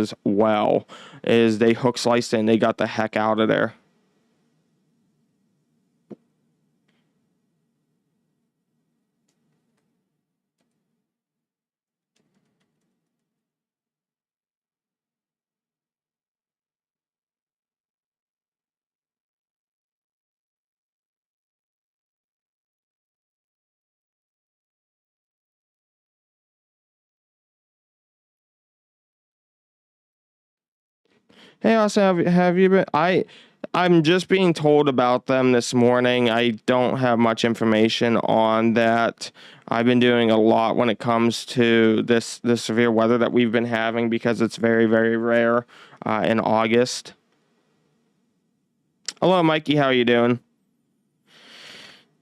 as well, is they hook sliced it and they got the heck out of there. Hey, Austin, have you been? I'm just being told about them this morning. I don't have much information on that. I've been doing a lot when it comes to this severe weather that we've been having because it's very, very rare in August. Hello, Mikey. How are you doing?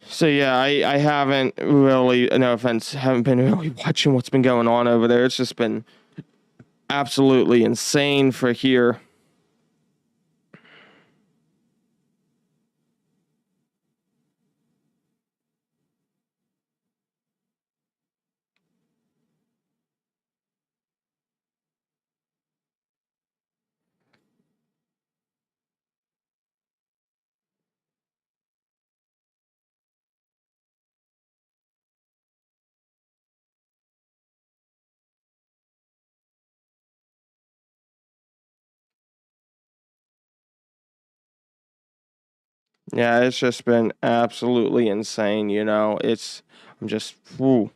So yeah, I haven't really, no offense, haven't been really watching what's been going on over there. It's just been absolutely insane for here. Yeah, it's just been absolutely insane, you know. I'm just, whew.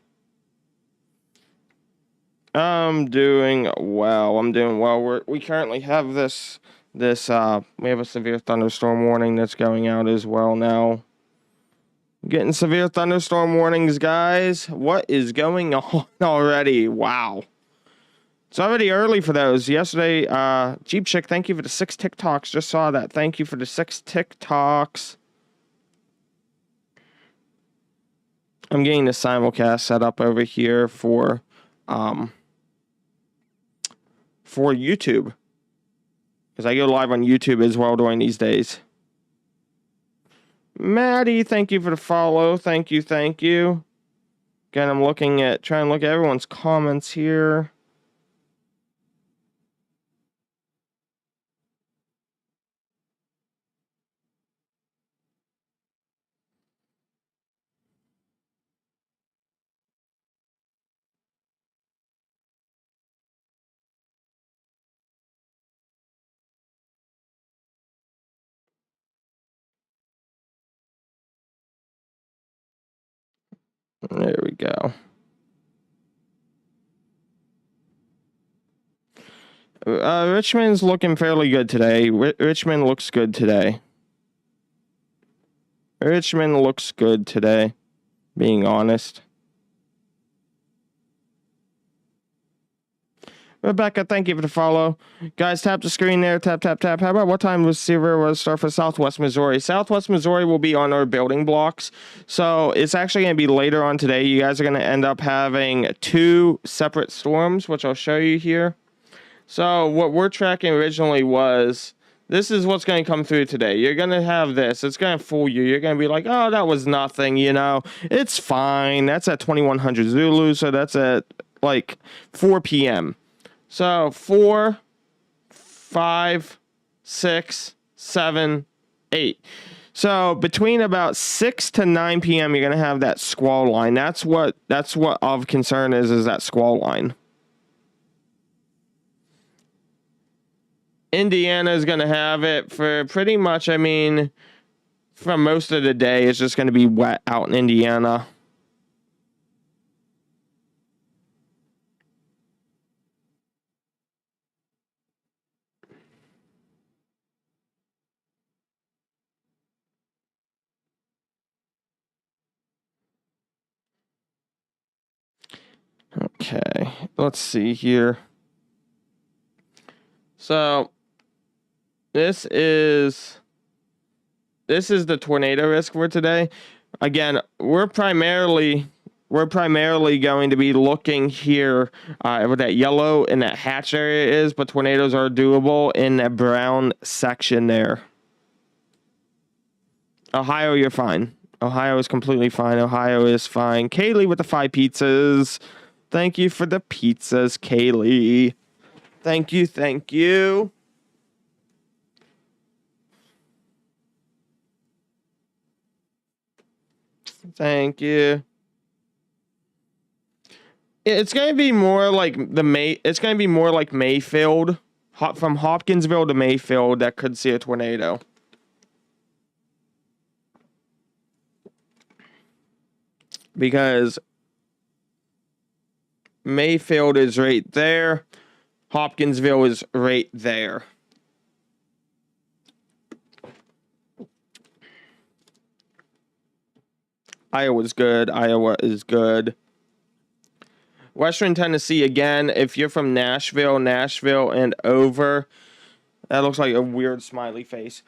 I'm doing well. We currently have we have a severe thunderstorm warning that's going out as well now. Getting severe thunderstorm warnings, guys. What is going on already? Wow. It's already early for those. Yesterday, Jeep Chick, thank you for the 6 TikToks. Just saw that. Thank you for the 6 TikToks. I'm getting the simulcast set up over here for YouTube. Because I go live on YouTube as well during these days. Maddie, thank you for the follow. Thank you. Again, I'm trying to look at everyone's comments here. There we go. Richmond's looking fairly good today. Richmond looks good today. Being honest. Rebecca, thank you for the follow. Guys, tap the screen there. Tap. How about what time was start for Southwest Missouri? Southwest Missouri will be on our building blocks. So it's actually going to be later on today. You guys are going to end up having 2 separate storms, which I'll show you here. So what we're tracking originally was, this is what's going to come through today. You're going to have this. It's going to fool you. You're going to be like, oh, that was nothing, you know. It's fine. That's at 2100 Zulu, so that's at like 4 p.m. So 4, 5, 6, 7, 8. So between about 6 to 9 p.m., you're going to have that squall line. That's what of concern is that squall line. Indiana is going to have it for pretty much, I mean, for most of the day, it's just going to be wet out in Indiana. Okay, let's see here. So this is the tornado risk for today. Again, we're primarily going to be looking here where that yellow and that hatch area is, but tornadoes are doable in that brown section there. Ohio, you're fine. Ohio is completely fine. Ohio is fine. Kaylee with the 5 pizzas. Thank you for the pizzas, Kaylee. Thank you, thank you. Thank you. It's gonna be more like It's gonna be more like Mayfield, from Hopkinsville to Mayfield. That could see a tornado. Because Mayfield is right there. Hopkinsville is right there. Iowa's good. Iowa is good. Western Tennessee, again, if you're from Nashville and over, that looks like a weird smiley face.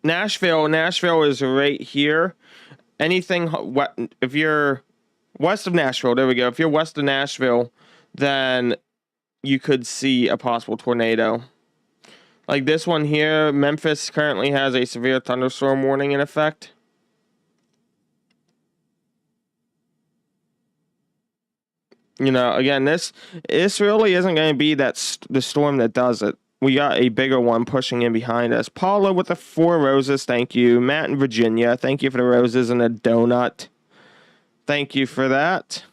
Nashville is right here. If you're west of Nashville, there we go. If you're west of Nashville, then you could see a possible tornado. Like this one here, Memphis currently has a severe thunderstorm warning in effect. You know, again, this really isn't going to be the storm that does it. We got a bigger one pushing in behind us. Paula with the 4 roses, thank you. Matt in Virginia, thank you for the roses and a donut. Thank you for that.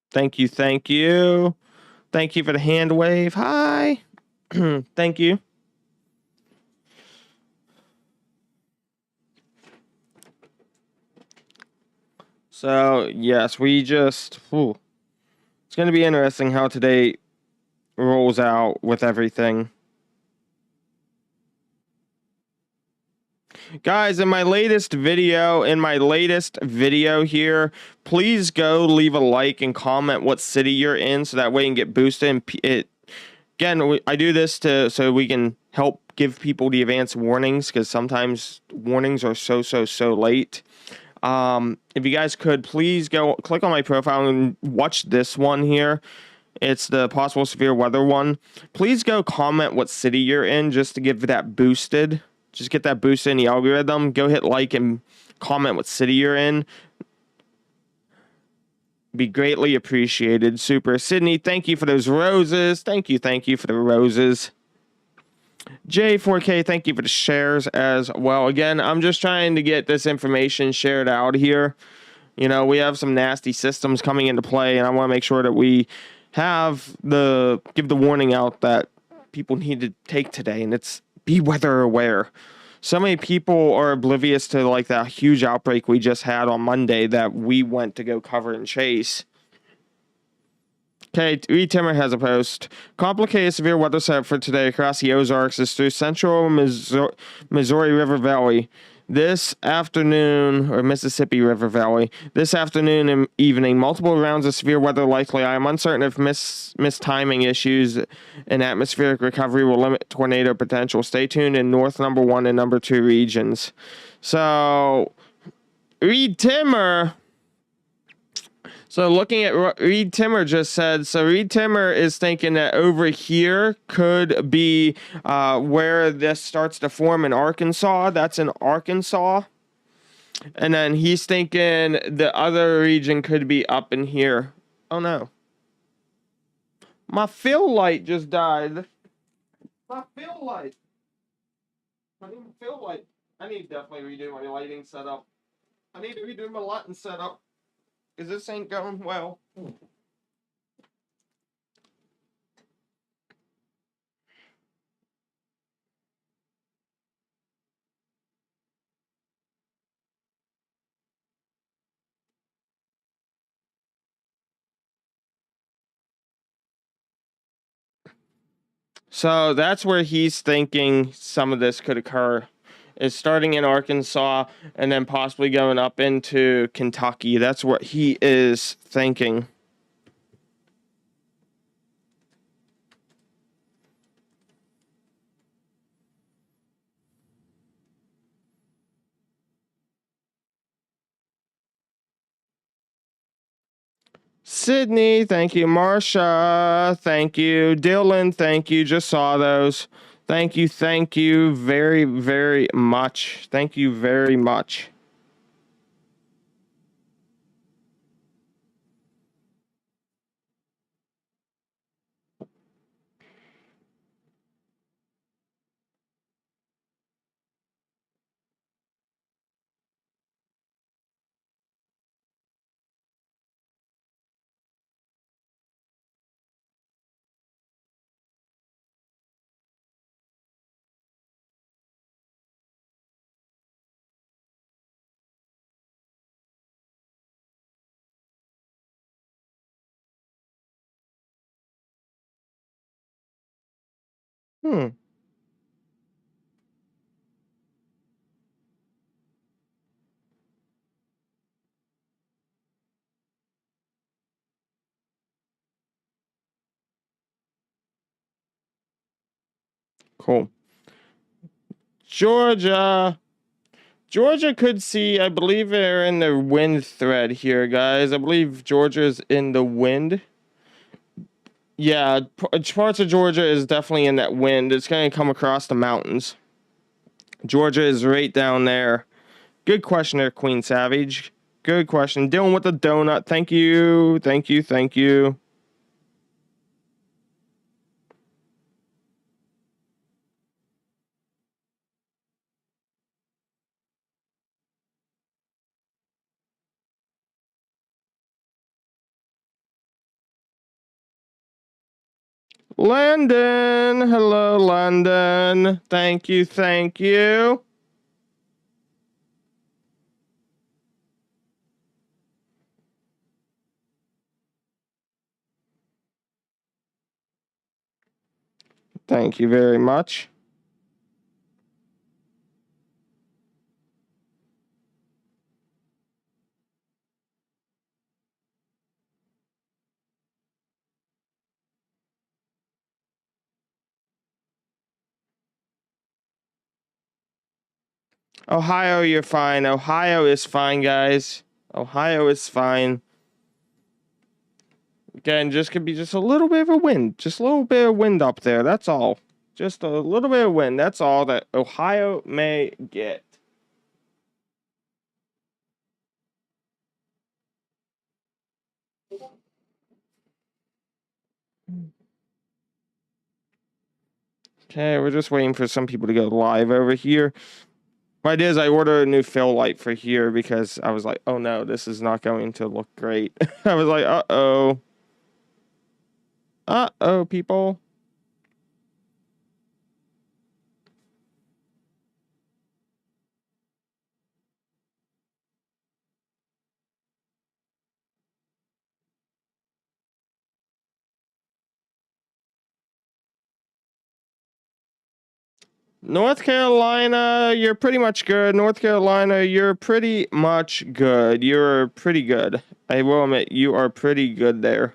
Thank you, thank you. Thank you for the hand wave. Hi. Thank you. So, yes, it's going to be interesting how today rolls out with everything. Guys, in my latest video here, please go leave a like and comment what city you're in so that way you can get boosted. Again, I do this so we can help give people the advance warnings because sometimes warnings are so late. If you guys could, please go click on my profile and watch this one here. It's the possible severe weather one. Please go comment what city you're in just to give that boosted. Just get that boosted in the algorithm. Go hit like and comment what city you're in. Be greatly appreciated. Super. Sydney, thank you for those roses. Thank you for the roses. J4K, thank you for the shares as well. Again, I'm just trying to get this information shared out here. You know, we have some nasty systems coming into play, and I want to make sure that we give the warning out that people need to take today, and it's be weather aware. So many people are oblivious to like that huge outbreak we just had on Monday that we went to go cover and chase. Okay, Reed Timmer has a post. Complicated severe weather setup for today across the Ozarks is through central Missouri River Valley. This afternoon, or Mississippi River Valley, this afternoon and evening, multiple rounds of severe weather likely. I am uncertain if mistiming issues and atmospheric recovery will limit tornado potential. Stay tuned in North number 1 and number 2 regions. So, Reed Timmer... So looking at what Reed Timmer just said, so Reed Timmer is thinking that over here could be where this starts to form in Arkansas. That's in Arkansas. And then he's thinking the other region could be up in here. Oh no. My fill light just died. My fill light. I need a fill light. I need to definitely redo my lighting setup. I need to redo my lighting setup. Because this ain't going well. So that's where he's thinking some of this could occur. Is starting in Arkansas and then possibly going up into Kentucky. That's what he is thinking. Sydney, thank you. Marsha, thank you. Dylan, thank you. Just saw those. Thank you very, very much. Thank you very much. Hmm. Cool. Georgia. Georgia could see, I believe they're in the wind thread here, guys. I believe Georgia's in the wind. Yeah, parts of Georgia is definitely in that wind. It's going to come across the mountains. Georgia is right down there. Good question there, Queen Savage. Good question. Dealing with the donut. Thank you. Thank you. Thank you. Landon. Hello, London. Thank you. Thank you. Thank you very much. Ohio, you're fine. Ohio is fine, guys. Ohio is fine. Again, just could be just a little bit of a wind. Just a little bit of wind up there. That's all. Just a little bit of wind. That's all that Ohio may get. Okay, we're just waiting for some people to go live over here. What I did is I ordered a new fill light for here because I was like, oh no, this is not going to look great. I was like, uh-oh. Uh-oh, people. North Carolina, you're pretty much good. North Carolina, you're pretty much good. You're pretty good. I will admit, you are pretty good there.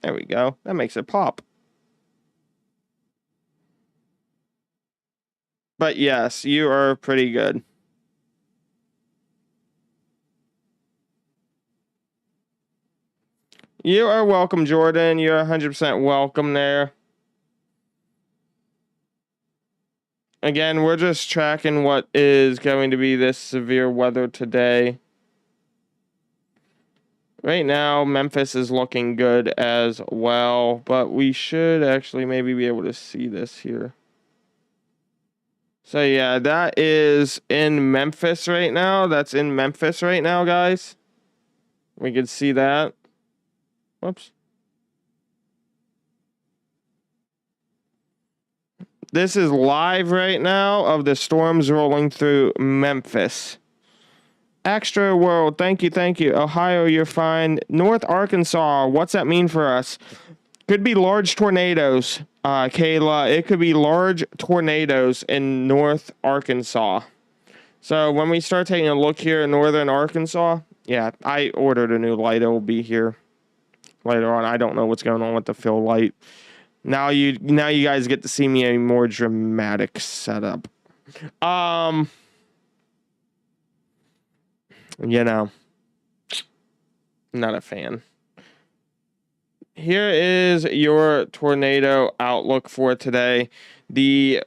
There we go. That makes it pop. But yes, you are pretty good. You are welcome, Jordan. You're 100% welcome there. Again, we're just tracking what is going to be this severe weather today. Right now, Memphis is looking good as well, but we should actually maybe be able to see this here. So yeah, that is in Memphis right now. That's in Memphis right now, guys. We can see that. Whoops. This is live right now of the storms rolling through Memphis. Extra World, thank you, thank you. Ohio, you're fine. North Arkansas, what's that mean for us? Could be large tornadoes, Kayla. It could be large tornadoes in North Arkansas. So when we start taking a look here in northern Arkansas, yeah, I ordered a new light. It will be here later on. I don't know what's going on with the fill light. Now you guys get to see me a more dramatic setup. You know, not a fan. Here is your tornado outlook for today. The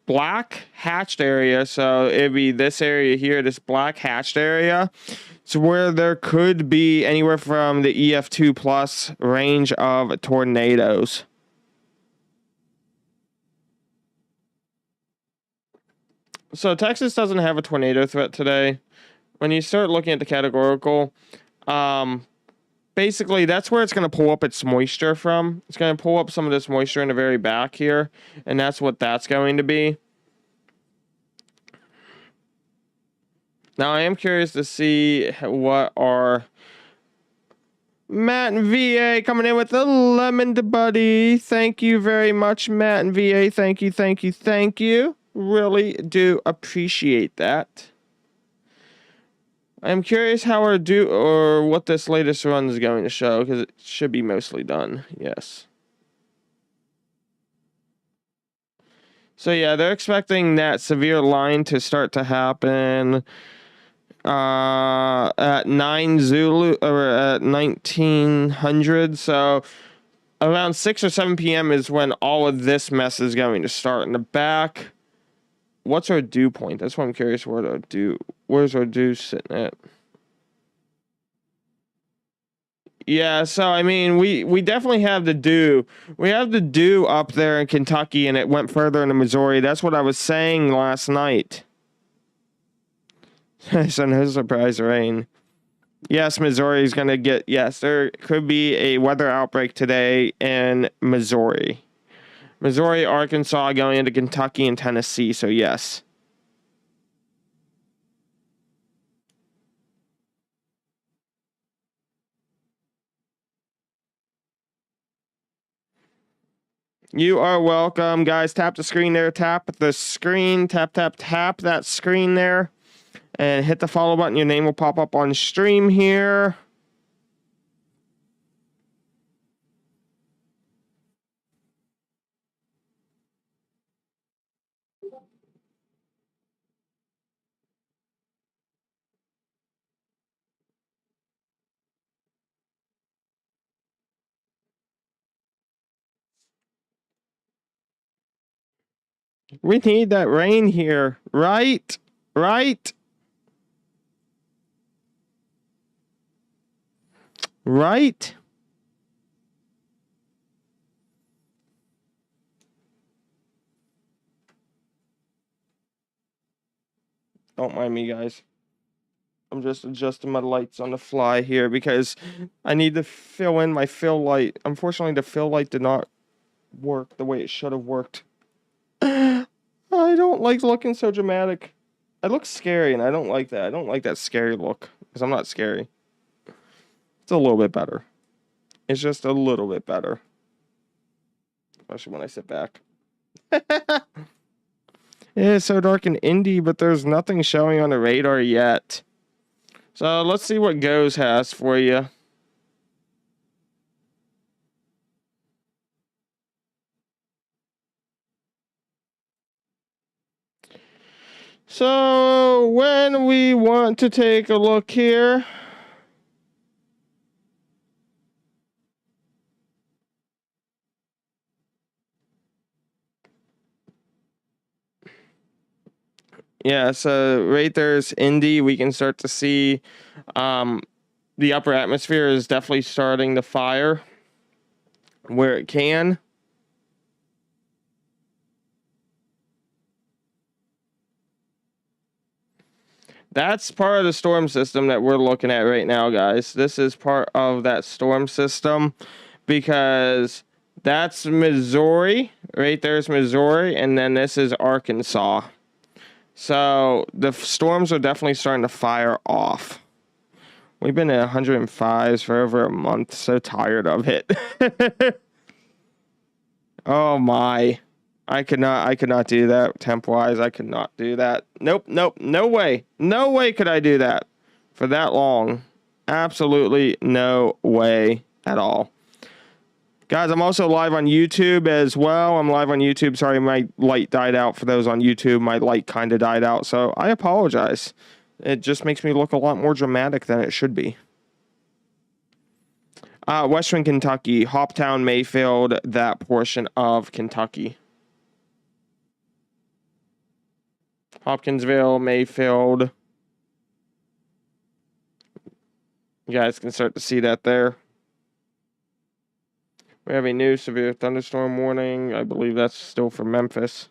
black hatched area, so it'd be this area here, this black hatched area. It's where there could be anywhere from the EF2 plus range of tornadoes. So Texas doesn't have a tornado threat today. When you start looking at the categorical, basically that's where it's going to pull up its moisture from. It's going to pull up some of this moisture in the very back here, and that's what that's going to be. Now I am curious to see what our Matt and VA coming in with the lemon buddy. Thank you very much, Matt and VA. Thank you, thank you, thank you. Really do appreciate that. I'm curious how or what this latest run is going to show, because it should be mostly done. Yes. So yeah, they're expecting that severe line to start to happen at 9 Zulu or at 1900. So around 6 or 7 p.m. is when all of this mess is going to start. In the back, what's our dew point? That's what I'm curious. Where's our dew sitting at? Yeah, so I mean, we definitely have the dew. We have the dew up there in Kentucky, and it went further into Missouri. That's what I was saying last night. So no surprise rain. Yes, Missouri is going to get... Yes, there could be a weather outbreak today in Missouri. Missouri, Arkansas, going into Kentucky and Tennessee, so yes. You are welcome, guys. Tap the screen there. Tap the screen. Tap, tap, tap that screen there. And hit the follow button. Your name will pop up on stream here. We need that rain here. Right? Right? Right? Don't mind me, guys. I'm just adjusting my lights on the fly here because I need to fill in my fill light. Unfortunately, the fill light did not work the way it should have worked. I don't like looking so dramatic. I look scary, and I don't like that. I don't like that scary look because I'm not scary. It's a little bit better. It's just a little bit better. Especially when I sit back. Yeah, it's so dark and Indy, but there's nothing showing on the radar yet. So let's see what Goes has for you. So when we want to take a look here. Yeah, so right there's Indy. We can start to see the upper atmosphere is definitely starting to fire where it can. That's part of the storm system that we're looking at right now, guys. This is part of that storm system because that's Missouri. Right there's Missouri, and then this is Arkansas. So the storms are definitely starting to fire off. We've been at 105s for over a month. So tired of it. Oh my. I could not do that temp-wise. I could not do that. Nope, no way. No way could I do that for that long. Absolutely no way at all. Guys, I'm also live on YouTube as well. I'm live on YouTube. Sorry, my light died out. For those on YouTube, my light kind of died out, so I apologize. It just makes me look a lot more dramatic than it should be. Western Kentucky, Hoptown, Mayfield, that portion of Kentucky. Hopkinsville, Mayfield. You guys can start to see that there. We have a new severe thunderstorm warning. I believe that's still for Memphis.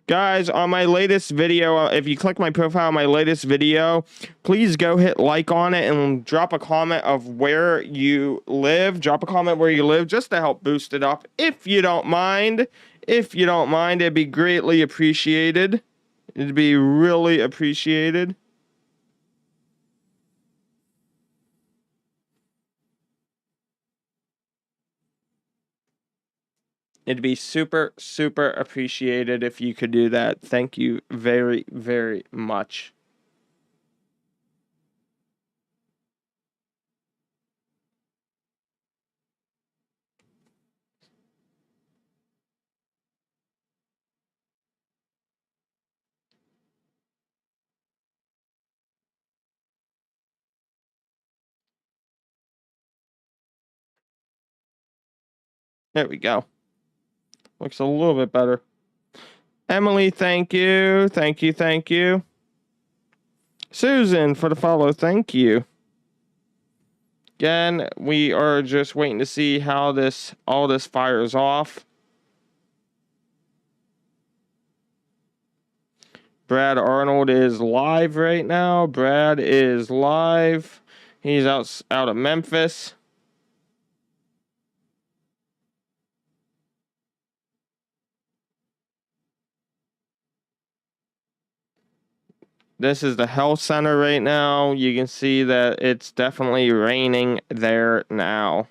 Guys, on my latest video, if you click my profile on my latest video, please go hit like on it and drop a comment of where you live. Drop a comment where you live just to help boost it up. If you don't mind, it'd be greatly appreciated. It'd be really appreciated. It'd be super, super appreciated if you could do that. Thank you very, very much. There we go. Looks a little bit better. Emily, thank you. Thank you, thank you. Susan, for the follow, thank you. Again, we are just waiting to see how all this fires off. Brad Arnold is live right now. Brad is live. He's out of Memphis. This is the health center right now. You can see that it's definitely raining there now.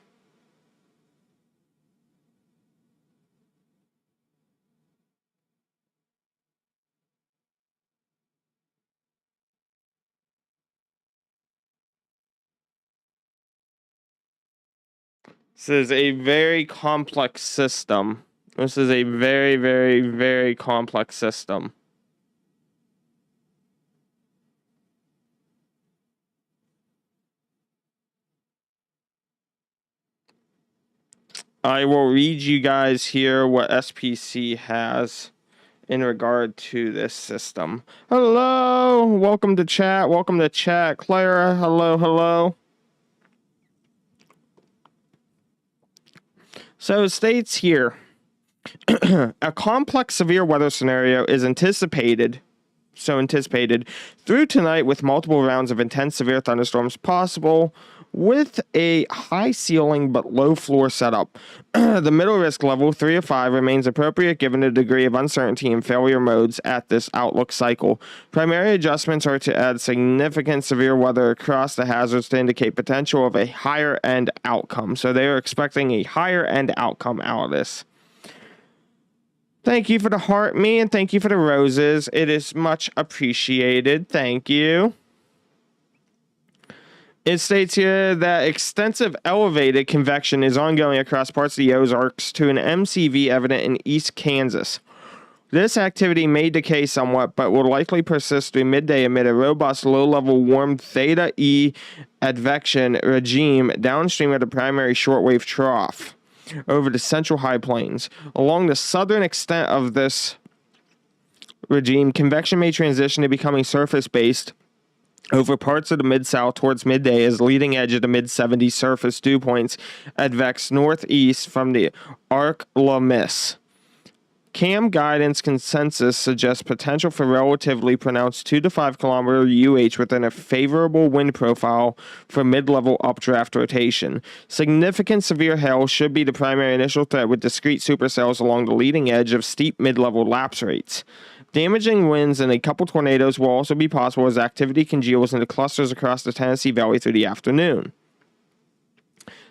This is a very complex system. This is a very, very, very complex system. I will read you guys here what SPC has in regard to this system. Hello, welcome to chat. Welcome to chat, Clara. Hello, hello. So it states here, a complex severe weather scenario is anticipated through tonight with multiple rounds of intense severe thunderstorms possible with a high ceiling but low floor setup. The middle risk level, 3 of 5, remains appropriate given the degree of uncertainty and failure modes at this outlook cycle. Primary adjustments are to add significant severe weather across the hazards to indicate potential of a higher end outcome. So they are expecting a higher end outcome out of this. Thank you for the heart, me, and thank you for the roses. It is much appreciated. Thank you. It states here that extensive elevated convection is ongoing across parts of the Ozarks to an MCV evident in East Kansas. This activity may decay somewhat, but will likely persist through midday amid a robust low-level warm Theta E advection regime downstream of the primary shortwave trough over the central high plains. Along the southern extent of this regime, convection may transition to becoming surface-based over parts of the Mid-South towards midday as leading edge of the mid-70s surface dew points advex northeast from the Arc La Miss. CAM guidance consensus suggests potential for relatively pronounced 2 to 5 kilometer UH within a favorable wind profile for mid-level updraft rotation. Significant severe hail should be the primary initial threat with discrete supercells along the leading edge of steep mid-level lapse rates. Damaging winds and a couple tornadoes will also be possible as activity congeals into clusters across the Tennessee Valley through the afternoon.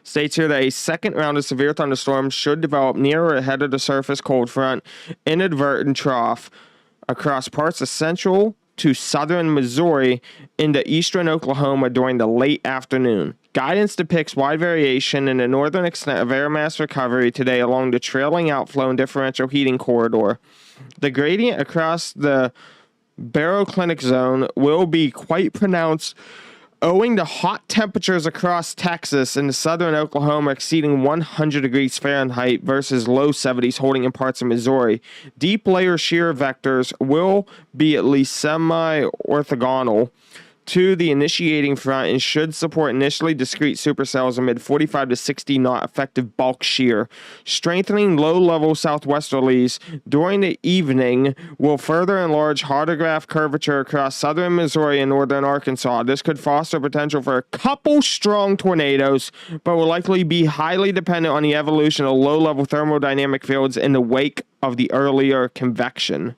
States here that a second round of severe thunderstorms should develop near or ahead of the surface cold front inadvertent trough across parts of central to southern Missouri into eastern Oklahoma during the late afternoon. Guidance depicts wide variation in the northern extent of air mass recovery today along the trailing outflow and differential heating corridor. The gradient across the baroclinic zone will be quite pronounced owing to hot temperatures across Texas and southern Oklahoma exceeding 100 degrees Fahrenheit versus low 70s holding in parts of Missouri. Deep layer shear vectors will be at least semi-orthogonal to the initiating front and should support initially discrete supercells amid 45 to 60 knot effective bulk shear. Strengthening low-level southwesterlies during the evening will further enlarge hydrograph curvature across southern Missouri and northern Arkansas. This could foster potential for a couple strong tornadoes, but will likely be highly dependent on the evolution of low-level thermodynamic fields in the wake of the earlier convection.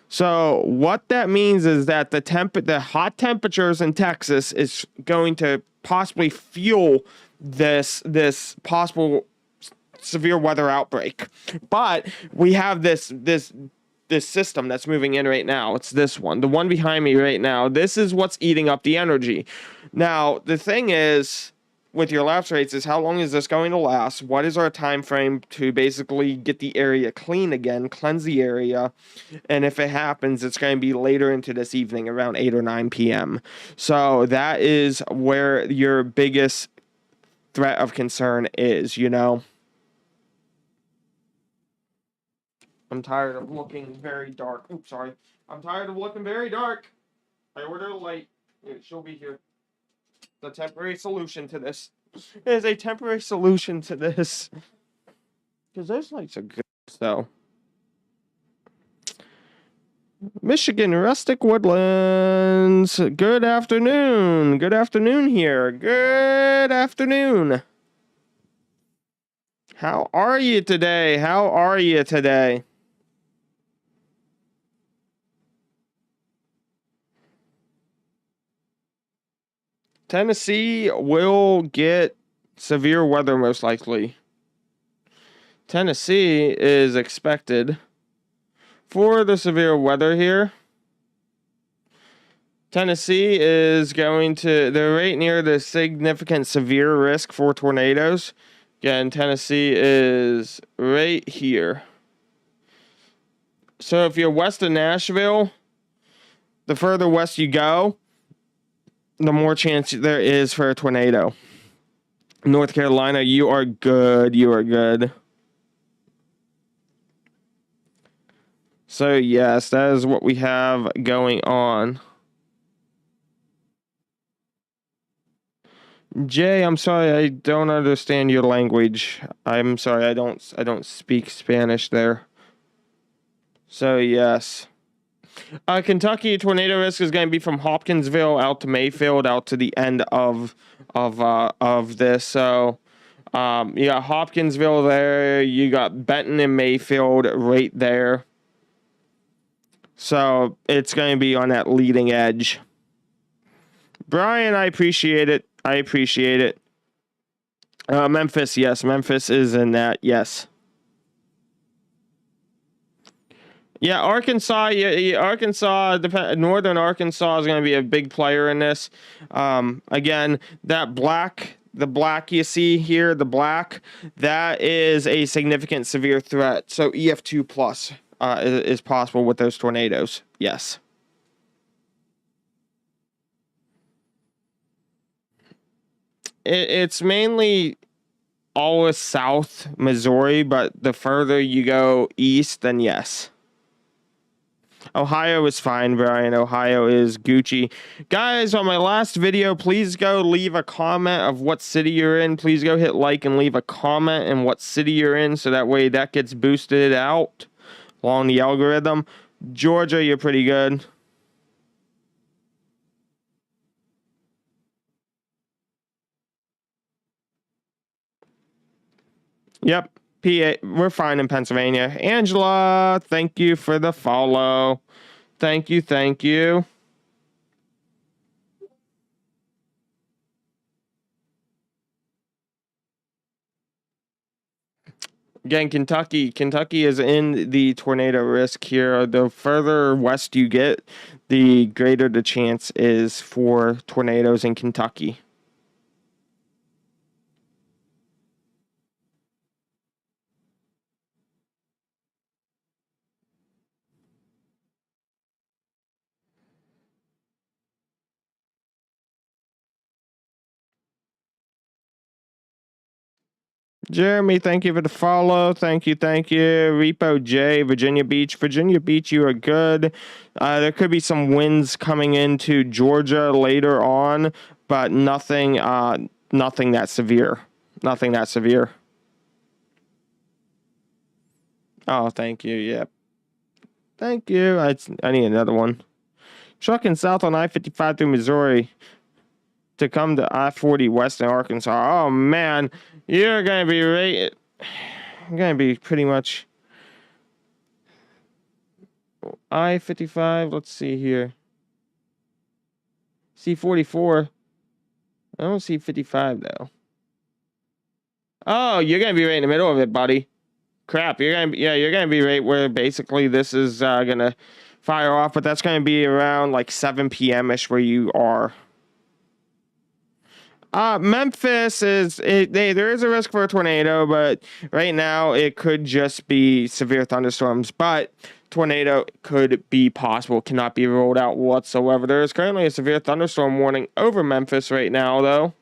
So what that means is that the hot temperatures in Texas is going to possibly fuel this possible severe weather outbreak. But we have this system that's moving in right now. It's this one, the one behind me right now. This is what's eating up the energy. Now, the thing is, with your lapse rates is how long is this going to last? What is our time frame to basically get the area clean again, cleanse the area? And if it happens, it's going to be later into this evening, around 8 or 9 p.m. So that is where your biggest threat of concern is, you know? I'm tired of looking very dark. Oops, sorry. I'm tired of looking very dark. I ordered a light. She'll be here. The temporary solution to this. It is a temporary solution to this. Because those lights are good, so. Michigan Rustic Woodlands. Good afternoon. Good afternoon here. Good afternoon. How are you today? How are you today? Tennessee will get severe weather most likely. Tennessee is expected for the severe weather here. Tennessee is they're right near the significant severe risk for tornadoes. Again, Tennessee is right here. So if you're west of Nashville, the further west you go, the more chance there is for a tornado. North Carolina, you are good. You are good. So, yes, that is what we have going on. Jay, I'm sorry, I don't understand your language. I'm sorry, I don't speak Spanish there. So, yes. Kentucky tornado risk is going to be from Hopkinsville out to Mayfield out to the end of this. So you got Hopkinsville there, you got Benton and Mayfield right there. So it's going to be on that leading edge. Brian, I appreciate it. I appreciate it. Memphis, yes, Memphis is in that. Yes. Yeah, Arkansas. Yeah, Arkansas. Northern Arkansas is going to be a big player in this. Again, the black you see here, that is a significant severe threat. So EF2 plus is possible with those tornadoes. Yes. It's mainly always south Missouri, but the further you go east, then yes. Ohio is fine, Brian. Ohio is Gucci. Guys, on my last video, please go leave a comment of what city you're in. Please go hit like and leave a comment in what city you're in, so that way that gets boosted out along the algorithm. Georgia, you're pretty good. Yep. PA, we're fine in Pennsylvania. Angela, thank you for the follow. Thank you, thank you. Again, Kentucky is in the tornado risk here. The further west you get, the greater the chance is for tornadoes in Kentucky. Jeremy, thank you for the follow. Thank you, thank you. Repo J, Virginia Beach. Virginia Beach, you are good. There could be some winds coming into Georgia later on, but nothing that severe. Nothing that severe. Oh, thank you. Yep. Thank you. I need another one. Trucking south on I-55 through Missouri to come to I-40 west in Arkansas. Oh, man. You're going to be right. You're going to be pretty much I-55. Let's see here. C-44. I don't see 55, though. Oh, you're going to be right in the middle of it, buddy. Crap. You're going to be right where basically this is going to fire off, but that's going to be around like 7 p.m.-ish where you are. Memphis there is a risk for a tornado, but right now it could just be severe thunderstorms. But tornado could be possible, cannot be ruled out whatsoever. There is currently a severe thunderstorm warning over Memphis right now, though.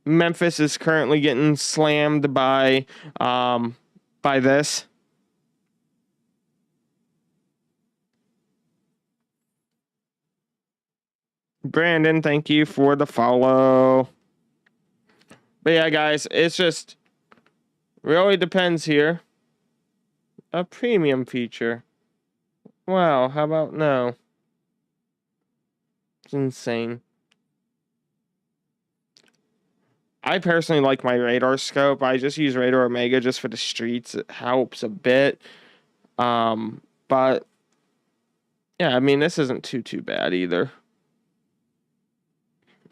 Memphis is currently getting slammed by this. Brandon, thank you for the follow. But yeah, guys, it's just really depends here. A premium feature. Wow, how about no? It's insane. I personally like my radar scope. I just use Radar Omega just for the streets. It helps a bit. But yeah, I mean, this isn't too bad either.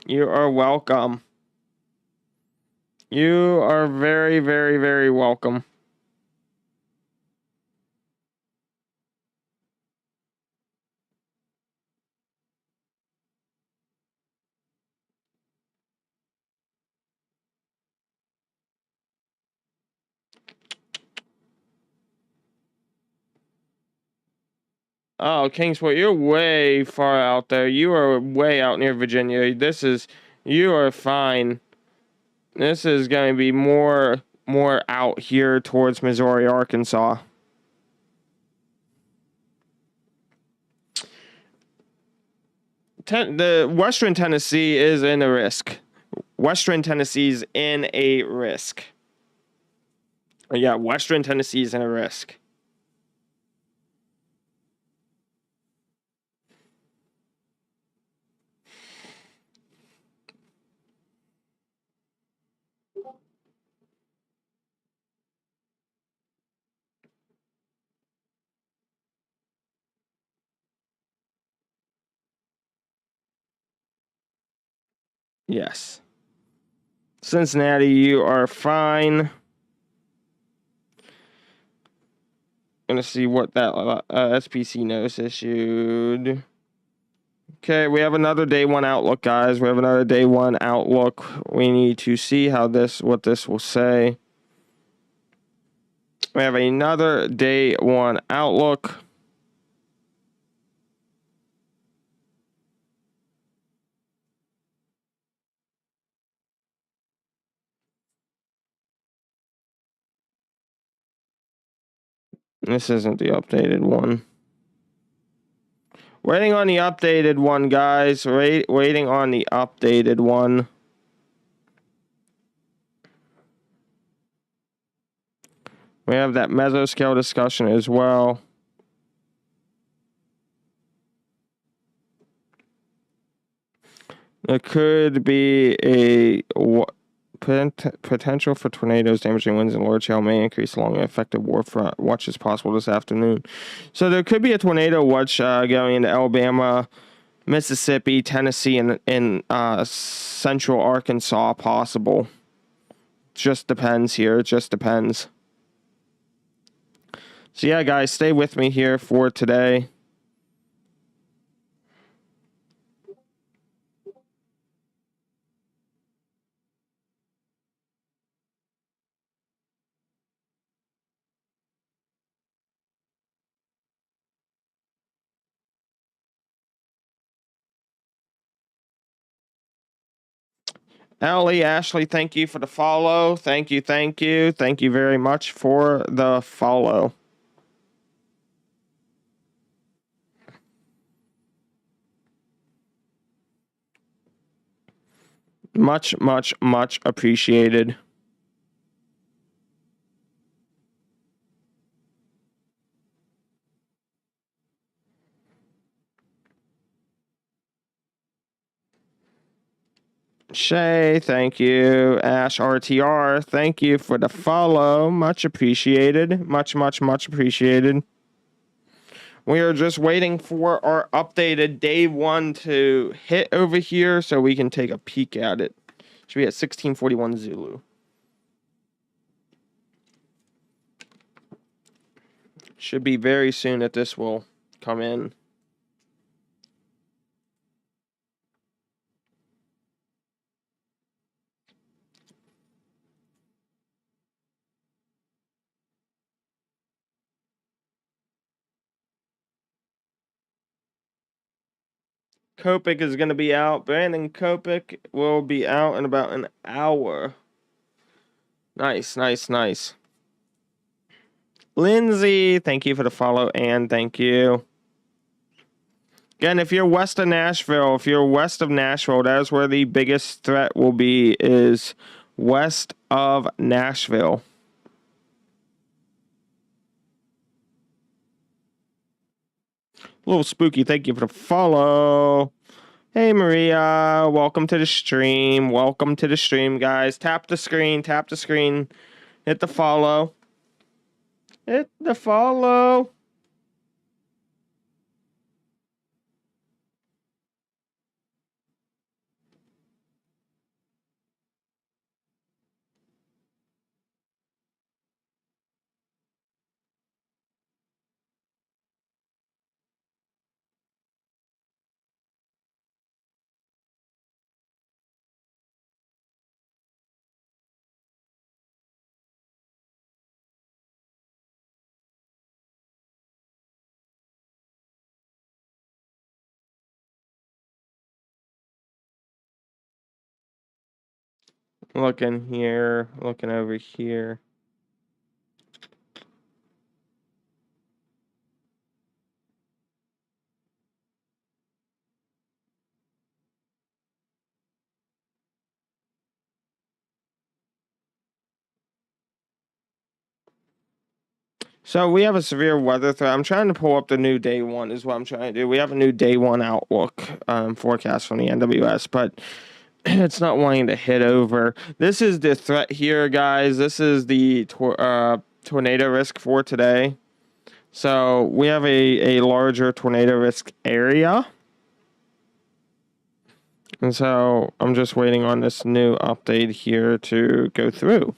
You are welcome. You are very, very, very welcome. Oh, Kingsport, you're way far out there. You are way out near Virginia. You are fine. This is going to be more out here towards Missouri, Arkansas. The Western Tennessee is in a risk. Western Tennessee's in a risk. Yeah, Western Tennessee's in a risk. Yes. Cincinnati, you are fine. Gonna see what that SPC notice issued. Okay, we have another day one outlook, guys. We have another day one outlook. We need to see what this will say. We have another day one outlook. This isn't the updated one. Waiting on the updated one, guys. Waiting on the updated one. We have that mesoscale discussion as well. There could be a potential for tornadoes, damaging winds, and large hail may increase along the affected warfront. Watch is possible this afternoon. So there could be a tornado watch going into Alabama, Mississippi, Tennessee, and central Arkansas possible. Just depends here. It just depends. So yeah, guys, stay with me here for today. Ellie, Ashley, thank you for the follow. Thank you, thank you. Thank you very much for the follow. Much, much, much appreciated. Shay, thank you. Ash RTR, thank you for the follow. Much appreciated. Much, much, much appreciated. We are just waiting for our updated day one to hit over here so we can take a peek at it. Should be at 1641 Zulu. Should be very soon that this will come in. Kopik is going to be out. Brandon Kopik will be out in about an hour. Nice, nice, nice. Lindsay, thank you for the follow, and thank you. Again, if you're west of Nashville, that is where the biggest threat will be, is west of Nashville. A little spooky, thank you for the follow. Hey, Maria, welcome to the stream. Welcome to the stream, guys. Tap the screen, hit the follow. Hit the follow. Looking here, looking over here. So we have a severe weather threat. I'm trying to pull up the new day one is what I'm trying to do. We have a new day one outlook forecast from the NWS, but it's not wanting to hit over. This is the threat here, guys. This is the tornado risk for today. So we have a larger tornado risk area. And so I'm just waiting on this new update here to go through.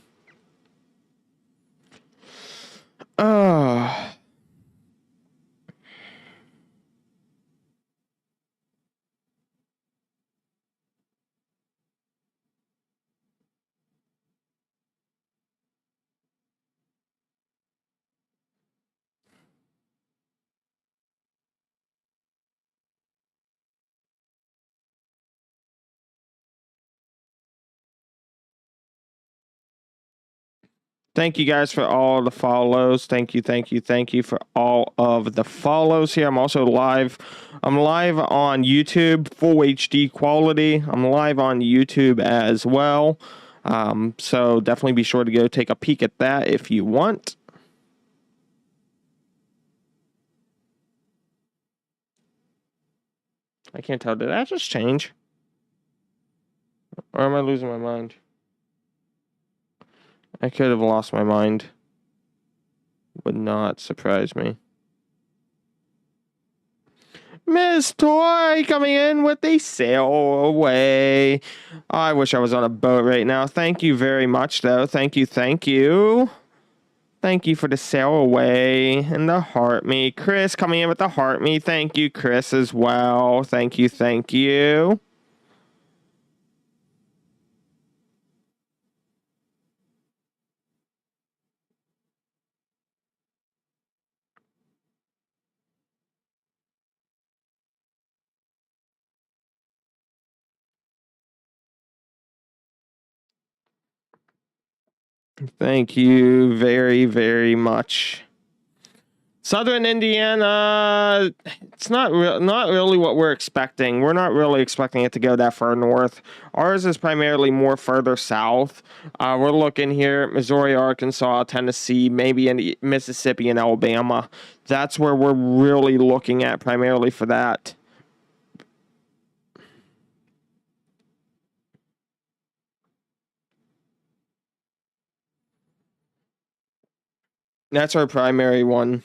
Thank you guys for all the follows. Thank you for all of the follows here. I'm also live. I'm live on YouTube, full HD quality. I'm live on YouTube as well. So definitely be sure to go take a peek at that if you want. I can't tell. Did that just change? Or am I losing my mind? I could have lost my mind. Would not surprise me. Miss Toy coming in with a sail away. Oh, I wish I was on a boat right now. Thank you very much, though. Thank you. Thank you for the sail away and the heart me. Chris coming in with the heart me. Thank you, Chris, as well. Thank you. Thank you very, very much. Southern Indiana, it's not really what we're expecting. We're not really expecting it to go that far north. Ours is primarily more further south. We're looking here at Missouri, Arkansas, Tennessee, maybe in Mississippi and Alabama. That's where we're really looking at primarily for that. That's our primary one.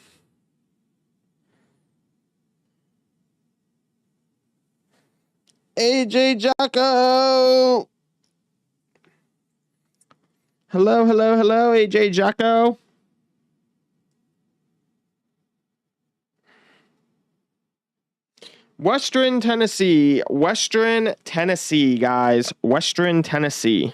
AJ Jocko! Hello, hello, hello, AJ Jocko. Western Tennessee, guys. Western Tennessee.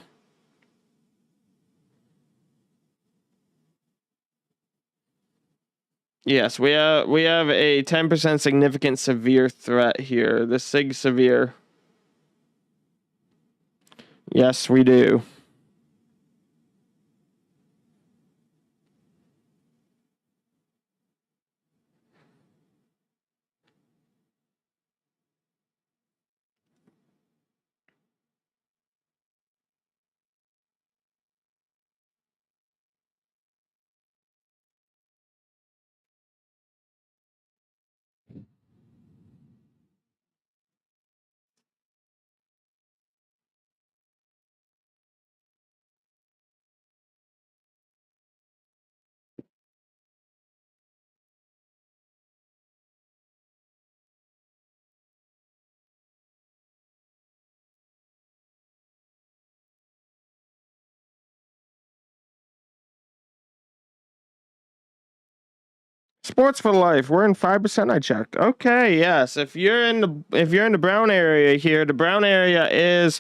Yes, we have a 10% significant severe threat here. The Sig Severe. Yes, we do. Sports for life. We're in 5%. I checked. Okay, yes. If you're in the brown area here, the brown area is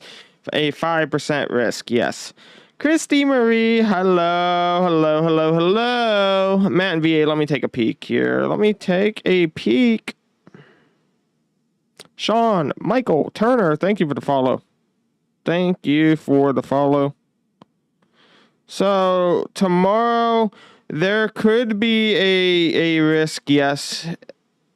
a 5% risk. Yes. Christy Marie, hello, hello, hello, hello. Matt and VA, let me take a peek here. Let me take a peek. Sean, Michael, Turner, thank you for the follow. Thank you for the follow. So tomorrow there could be a risk, yes.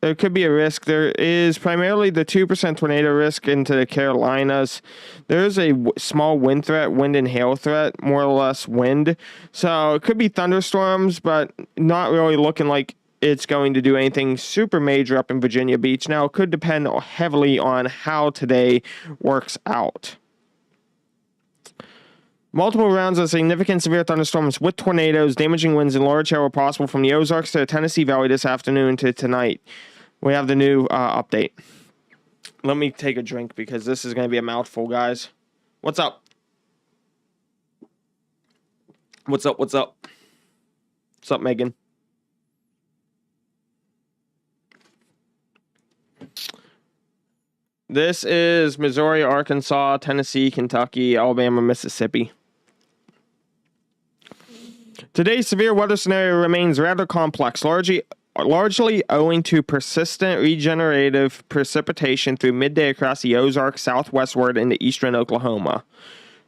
There could be a risk. There is primarily the 2% tornado risk into the Carolinas. There's a small wind threat, wind and hail threat, more or less wind. So it could be thunderstorms, but not really looking like it's going to do anything super major up in Virginia Beach. Now, it could depend heavily on how today works out. Multiple rounds of significant severe thunderstorms with tornadoes, damaging winds, and large hail are possible from the Ozarks to the Tennessee Valley this afternoon to tonight. We have the new update. Let me take a drink because this is going to be a mouthful, guys. What's up? What's up? What's up? What's up, Megan? This is Missouri, Arkansas, Tennessee, Kentucky, Alabama, Mississippi. Today's severe weather scenario remains rather complex, largely owing to persistent regenerative precipitation through midday across the Ozarks southwestward into eastern Oklahoma.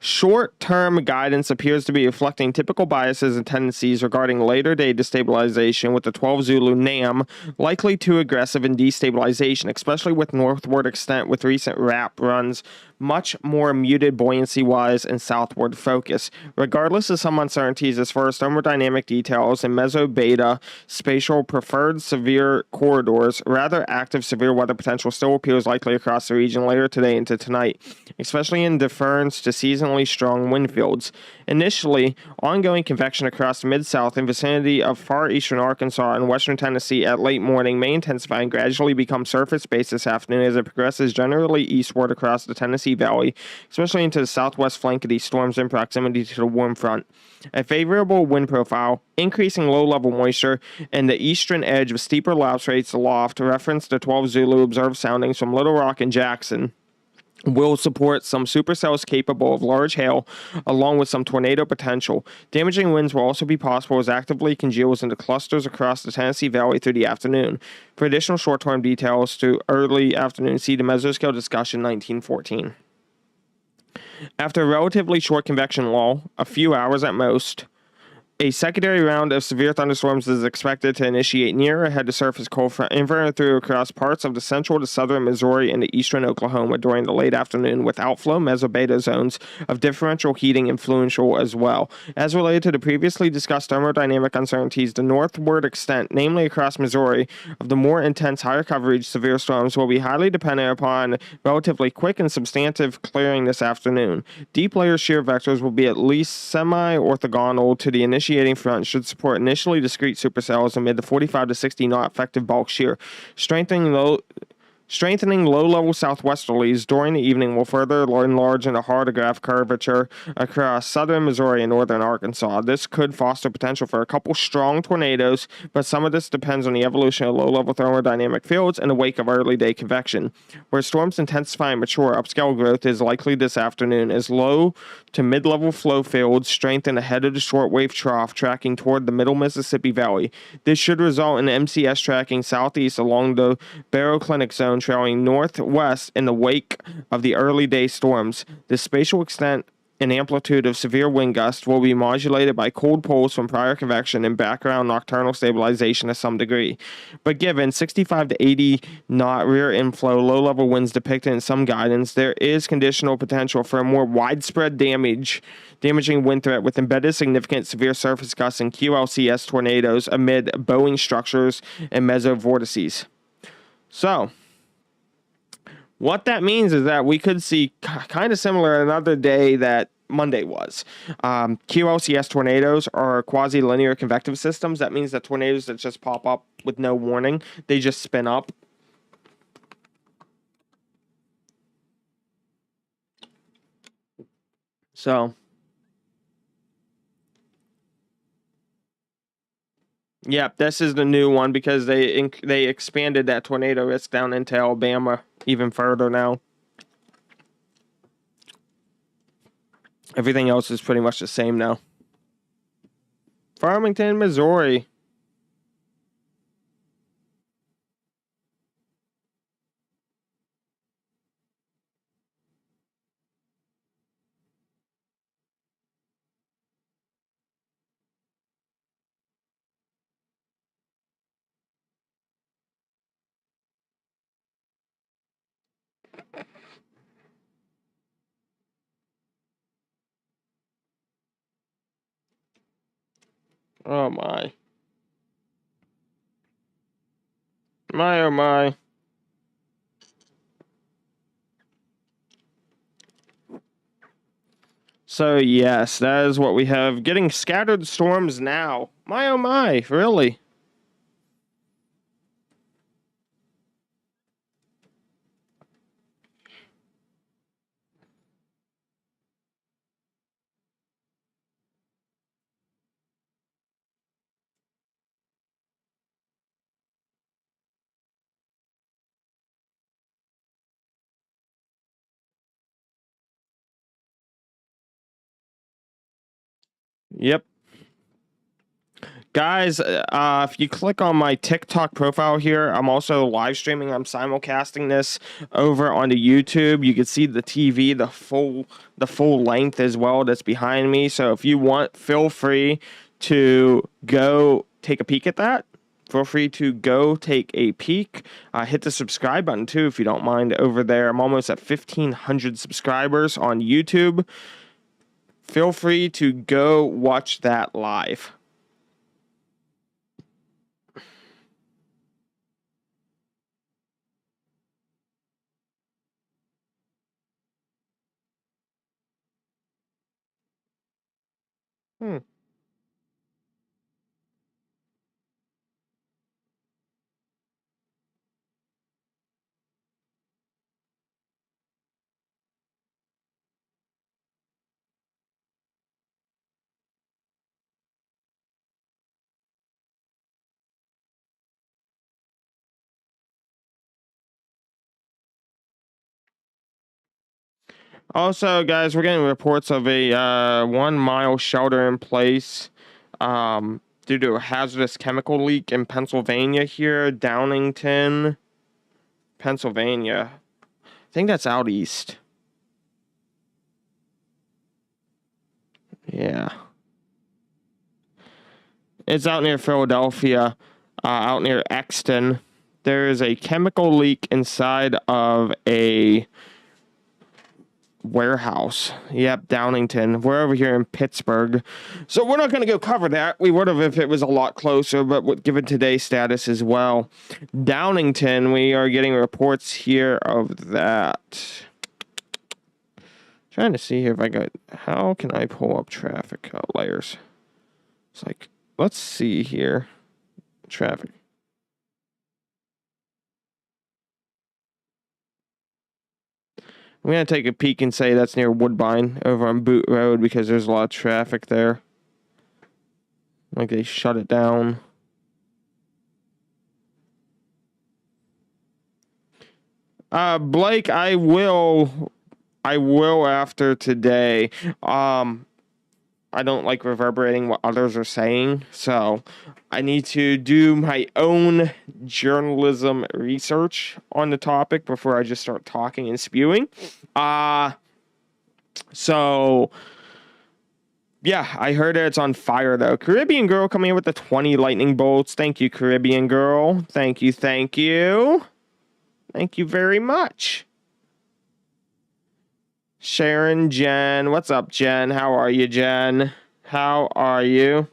Short-term guidance appears to be reflecting typical biases and tendencies regarding later-day destabilization, with the 12 Zulu NAM likely too aggressive in destabilization, especially with northward extent with recent RAP runs much more muted buoyancy-wise and southward focus. Regardless of some uncertainties as far as thermodynamic details and meso-beta spatial preferred severe corridors, rather active severe weather potential still appears likely across the region later today into tonight, especially in deference to seasonally strong wind fields. Initially, ongoing convection across the mid-south and vicinity of far eastern Arkansas and western Tennessee at late morning may intensify and gradually become surface-based this afternoon as it progresses generally eastward across the Tennessee Valley, especially into the southwest flank of these storms in proximity to the warm front. A favorable wind profile, increasing low-level moisture, and the eastern edge of steeper lapse rates aloft reference the 12 Zulu observed soundings from Little Rock and Jackson will support some supercells capable of large hail, along with some tornado potential. Damaging winds will also be possible as actively congeals into clusters across the Tennessee Valley through the afternoon. For additional short-term details to early afternoon, see the mesoscale discussion 1914. After a relatively short convection lull, a few hours at most, A secondary round of severe thunderstorms is expected to initiate near or head to surface cold front inverted through across parts of the central to southern Missouri and eastern Oklahoma during the late afternoon, with outflow mesobeta zones of differential heating influential as well. As related to the previously discussed thermodynamic uncertainties, the northward extent, namely across Missouri, of the more intense, higher coverage severe storms will be highly dependent upon relatively quick and substantive clearing this afternoon. Deep layer shear vectors will be at least semi-orthogonal to the initiating front, should support initially discrete supercells amid the 45 to 60 knot effective bulk shear. Strengthening low-level southwesterlies during the evening will further enlarge into hard-to-graph curvature across southern Missouri and northern Arkansas. This could foster potential for a couple strong tornadoes, but some of this depends on the evolution of low-level thermodynamic fields in the wake of early-day convection. Where storms intensify and mature, upscale growth is likely this afternoon as low to mid-level flow fields strengthen ahead of the shortwave trough tracking toward the middle Mississippi Valley. This should result in MCS tracking southeast along the baroclinic zone, trailing northwest in the wake of the early day storms. The spatial extent and amplitude of severe wind gusts will be modulated by cold poles from prior convection and background nocturnal stabilization to some degree. But given 65 to 80 knot rear inflow, low-level winds depicted in some guidance, there is conditional potential for a more widespread damaging wind threat with embedded significant severe surface gusts and QLCS tornadoes amid bowing structures and mesovortices. So, what that means is that we could see kind of similar another day that Monday was. QLCS tornadoes are quasi-linear convective systems. That means that tornadoes that just pop up with no warning, they just spin up. So, yeah, this is the new one because they expanded that tornado risk down into Alabama even further now. Everything else is pretty much the same now. Farmington, Missouri. Oh my. My oh my. So yes, that is what we have. Getting scattered storms now. My oh my, really? Yep. Guys, if you click on my TikTok profile here, I'm also live streaming. I'm simulcasting this over onto YouTube. You can see the TV, the full length as well that's behind me. So if you want, feel free to go take a peek at that. Feel free to go take a peek. Hit the subscribe button too if you don't mind over there. I'm almost at 1,500 subscribers on YouTube. Feel free to go watch that live. Also, guys, we're getting reports of a 1 mile shelter in place due to a hazardous chemical leak in Pennsylvania here, Downingtown, Pennsylvania. I think that's out east. Yeah. It's out near Philadelphia, out near Exton. There is a chemical leak inside of a warehouse. Yep, Downingtown. We're over here in Pittsburgh. So we're not going to go cover that. We would have if it was a lot closer, but given today's status as well. Downingtown, we are getting reports here of that. Trying to see here if I got... How can I pull up traffic layers? It's like, let's see here. Traffic. I'm going to take a peek and say that's near Woodbine over on Boot Road because there's a lot of traffic there. Like they shut it down. Blake, I will after today. I don't like reverberating what others are saying, so I need to do my own journalism research on the topic before I just start talking and spewing. So yeah, I heard it's on fire though. Caribbean Girl coming in with the 20 lightning bolts. Thank you, Caribbean Girl. Thank you, thank you. Thank you very much. Sharon, Jen. What's up, Jen? How are you, Jen? How are you?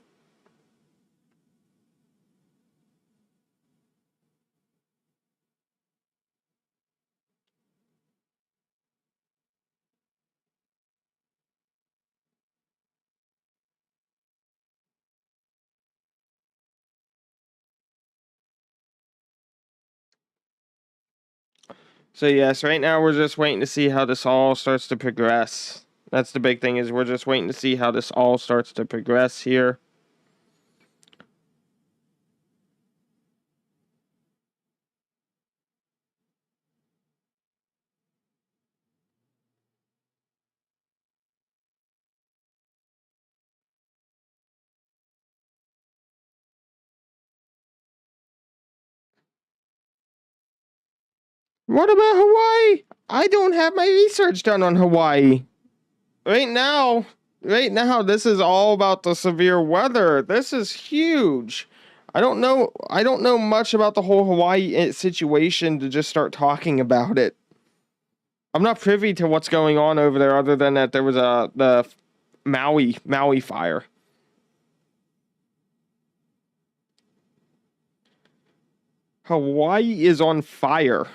So yes, right now we're just waiting to see how this all starts to progress. That's the big thing, is we're just waiting to see how this all starts to progress here. What about Hawaii? I don't have my research done on Hawaii. Right now, this is all about the severe weather. This is huge. I don't know much about the whole Hawaii situation to just start talking about it. I'm not privy to what's going on over there other than that there was the Maui fire. Hawaii is on fire.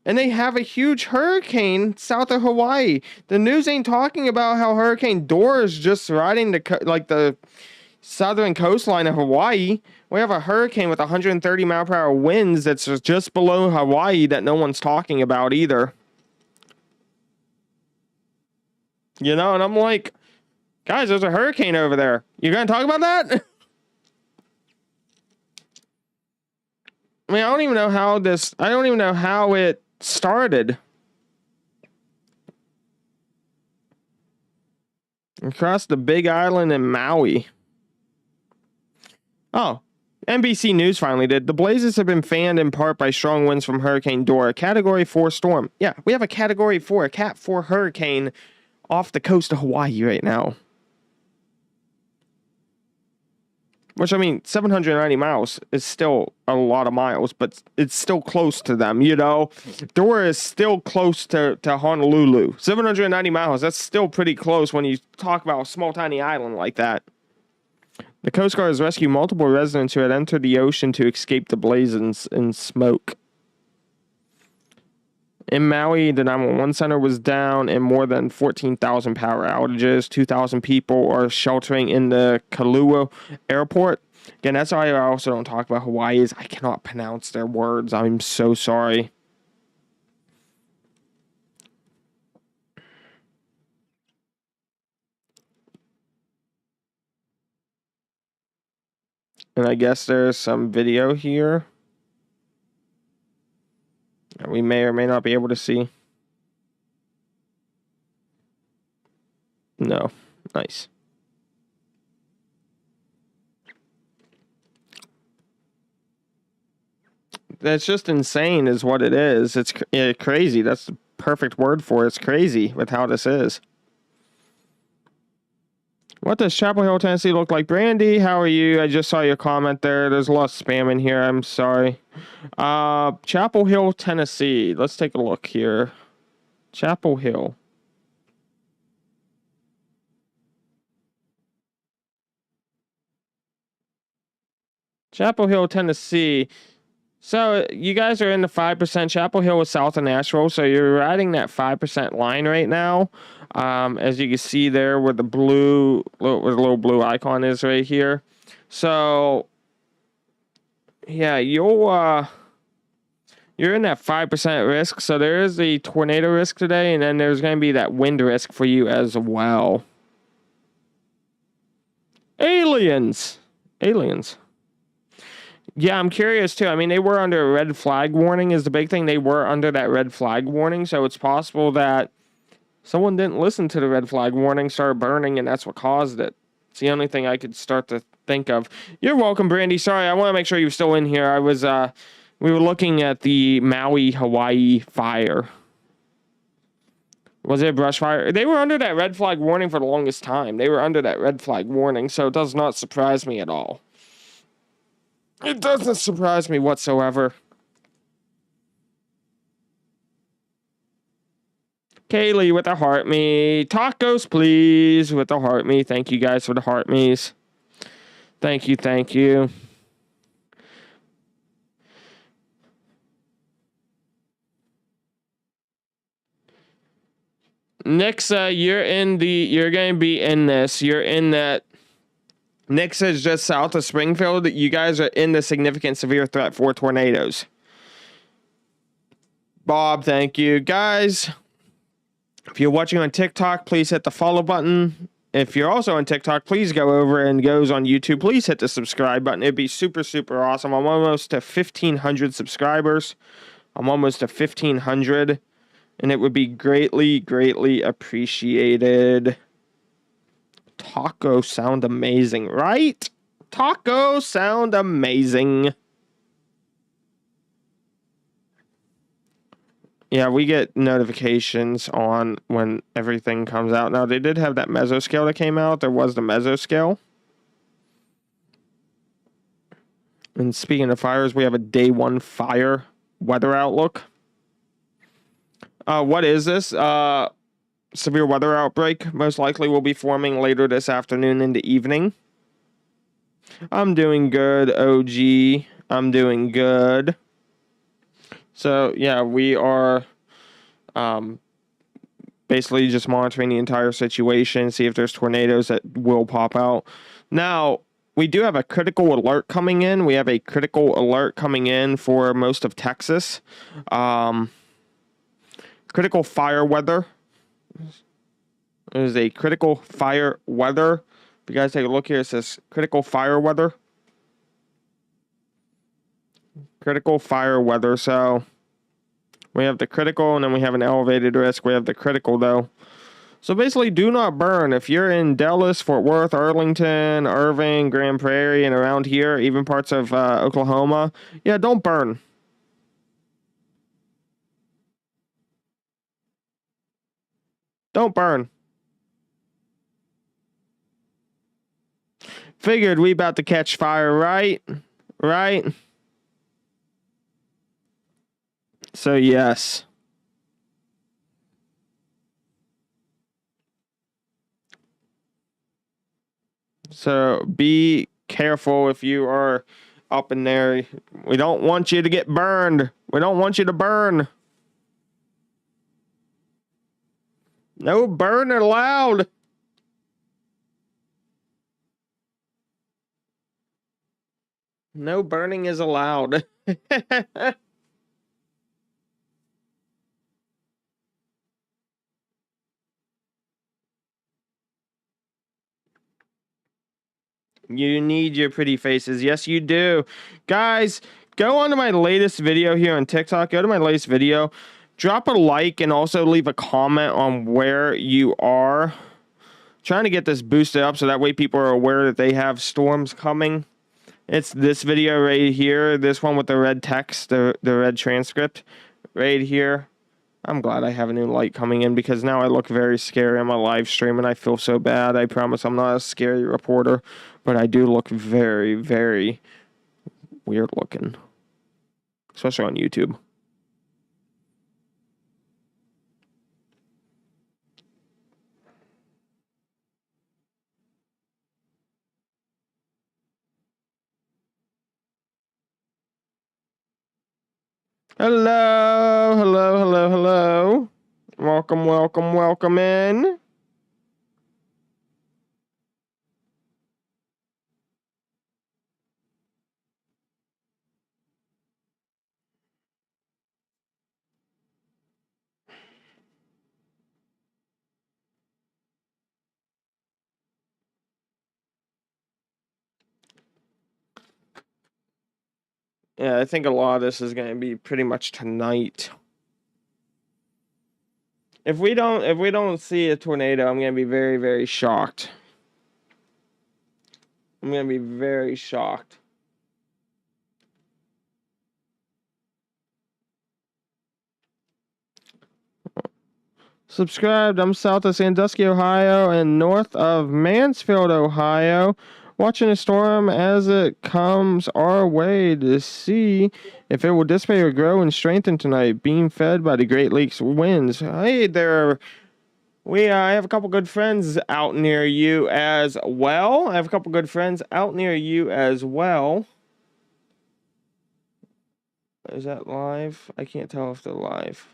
And they have a huge hurricane south of Hawaii. The news ain't talking about how Hurricane Dora is just riding the southern coastline of Hawaii. We have a hurricane with 130 mile per hour winds that's just below Hawaii that no one's talking about either. You know, and I'm like, guys, there's a hurricane over there. You gonna talk about that? I mean, I don't even know how it started. Across the Big Island in Maui. Oh, NBC News finally did. The blazes have been fanned in part by strong winds from Hurricane Dora, Category 4 storm. Yeah, we have a Category 4, a Cat 4 hurricane off the coast of Hawaii right now. Which, I mean, 790 miles is still a lot of miles, but it's still close to them, you know? Dora is still close to Honolulu. 790 miles, that's still pretty close when you talk about a small, tiny island like that. The Coast Guard has rescued multiple residents who had entered the ocean to escape the blazes and smoke. In Maui, the 911 center was down and more than 14,000 power outages. 2,000 people are sheltering in the Kailua airport. Again, that's why I also don't talk about Hawaii, is I cannot pronounce their words. I'm so sorry. And I guess there's some video here that we may or may not be able to see. No. Nice. That's just insane is what it is. It's crazy. That's the perfect word for it. It's crazy with how this is. What does Chapel Hill, Tennessee look like? Brandy, how are you? I just saw your comment there. There's a lot of spam in here. I'm sorry. Chapel Hill, Tennessee. Let's take a look here. Chapel Hill. Chapel Hill, Tennessee. So you guys are in the 5%. Chapel Hill is south of Nashville, so you're riding that 5% line right now. As you can see there, where the little blue icon is right here. So yeah, you're in that 5% risk. So there is the tornado risk today, and then there's going to be that wind risk for you as well. Aliens. Yeah, I'm curious too. I mean, they were under a red flag warning is the big thing. They were under that red flag warning, so it's possible that someone didn't listen to the red flag warning, started burning, and that's what caused it. It's the only thing I could start to think of. You're welcome, Brandy. Sorry, I want to make sure you're still in here. We were looking at the Maui, Hawaii fire. Was it a brush fire? They were under that red flag warning for the longest time. They were under that red flag warning, so it does not surprise me at all. It doesn't surprise me whatsoever. Kaylee with the heart me. Tacos, please, with the heart me. Thank you guys for the heart me's. Thank you. Nixa, you're going to be in this. You're in that. Nixa is just south of Springfield. You guys are in the significant severe threat for tornadoes. Bob, thank you. Guys, if you're watching on TikTok, please hit the follow button. If you're also on TikTok, please go over and goes on YouTube. Please hit the subscribe button. It'd be super, super awesome. I'm almost to 1,500 subscribers. I'm almost to 1,500. And it would be greatly, greatly appreciated. Tacos sound amazing, right? Tacos sound amazing. Yeah, we get notifications on when everything comes out. Now, they did have that mesoscale that came out. There was the mesoscale. And speaking of fires, we have a day 1 fire weather outlook. What is this? Severe weather outbreak most likely will be forming later this afternoon into evening. I'm doing good, OG. I'm doing good. So, yeah, we are basically just monitoring the entire situation, see if there's tornadoes that will pop out. Now, we do have a critical alert coming in. We have a critical alert coming in for most of Texas. Critical fire weather. There's a critical fire weather. If you guys take a look here, it says critical fire weather. Critical fire weather. So we have the critical and then we have an elevated risk. We have the critical though. So basically, do not burn. If you're in Dallas, Fort Worth, Arlington, Irving, Grand Prairie, and around here, even parts of Oklahoma, yeah, don't burn. Don't burn. Figured we about to catch fire, right? Right? So, yes. So, be careful if you are up in there. We don't want you to get burned. We don't want you to burn. No burn allowed. No burning is allowed. You need your pretty faces. Yes, you do. Guys, go on to my latest video here on TikTok. Go to my latest video. Drop a like and also leave a comment on where you are. Trying to get this boosted up so that way people are aware that they have storms coming. It's this video right here. This one with the red text, the red transcript right here. I'm glad I have a new light coming in because now I look very scary on my live stream and I feel so bad. I promise I'm not a scary reporter, but I do look very, very weird looking, especially on YouTube. Hello, hello, hello, hello. Welcome, welcome, welcome in. Yeah, I think a lot of this is going to be pretty much tonight. If we don't see a tornado, I'm going to be very, very shocked. I'm going to be very shocked. Subscribed. I'm south of Sandusky, Ohio, and north of Mansfield, Ohio. Watching a storm as it comes our way to see if it will dissipate or grow and strengthen tonight. Being fed by the Great Lakes winds. Hey there. I have a couple good friends out near you as well. I have a couple good friends out near you as well. Is that live? I can't tell if they're live.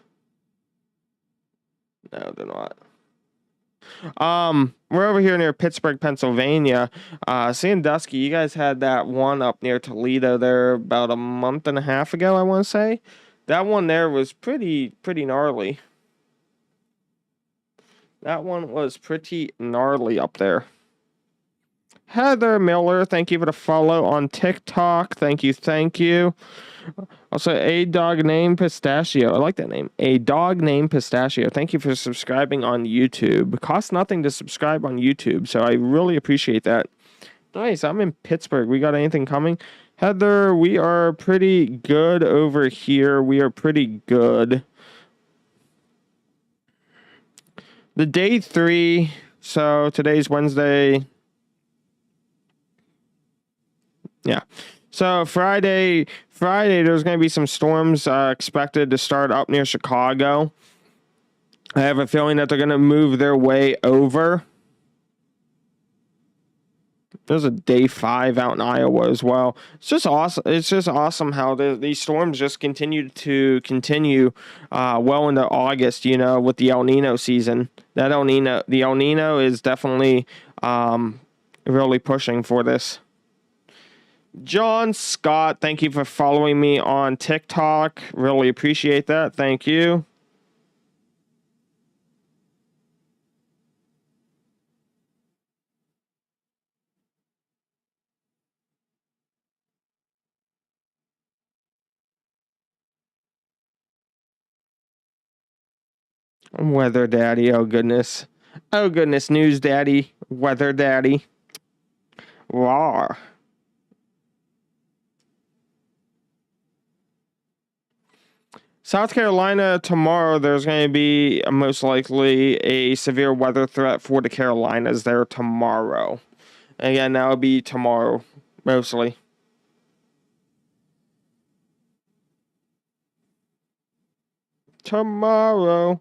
No, they're not. We're over here near Pittsburgh, Pennsylvania. Sandusky, you guys had that one up near Toledo there about a month and a half ago, I want to say. That one there was pretty gnarly. That one was pretty gnarly up there. Heather Miller, thank you for the follow on TikTok. Thank you, thank you. Also, a dog named Pistachio. I like that name. A dog named Pistachio. Thank you for subscribing on YouTube. It costs nothing to subscribe on YouTube, so I really appreciate that. Nice. I'm in Pittsburgh. We got anything coming? Heather, we are pretty good over here. We are pretty good. The day 3. So today's Wednesday. Yeah. So Friday, there's going to be some storms expected to start up near Chicago. I have a feeling that they're going to move their way over. There's a day 5 out in Iowa as well. It's just awesome. It's just awesome how these storms just continue well into August. You know, with the El Nino season. The El Nino is definitely really pushing for this. John Scott, thank you for following me on TikTok. Really appreciate that. Thank you. Weather Daddy, oh goodness. Oh goodness, News Daddy, Weather Daddy. Rawr. South Carolina tomorrow, there's going to be most likely a severe weather threat for the Carolinas there tomorrow. Again, that'll be tomorrow, mostly. Tomorrow.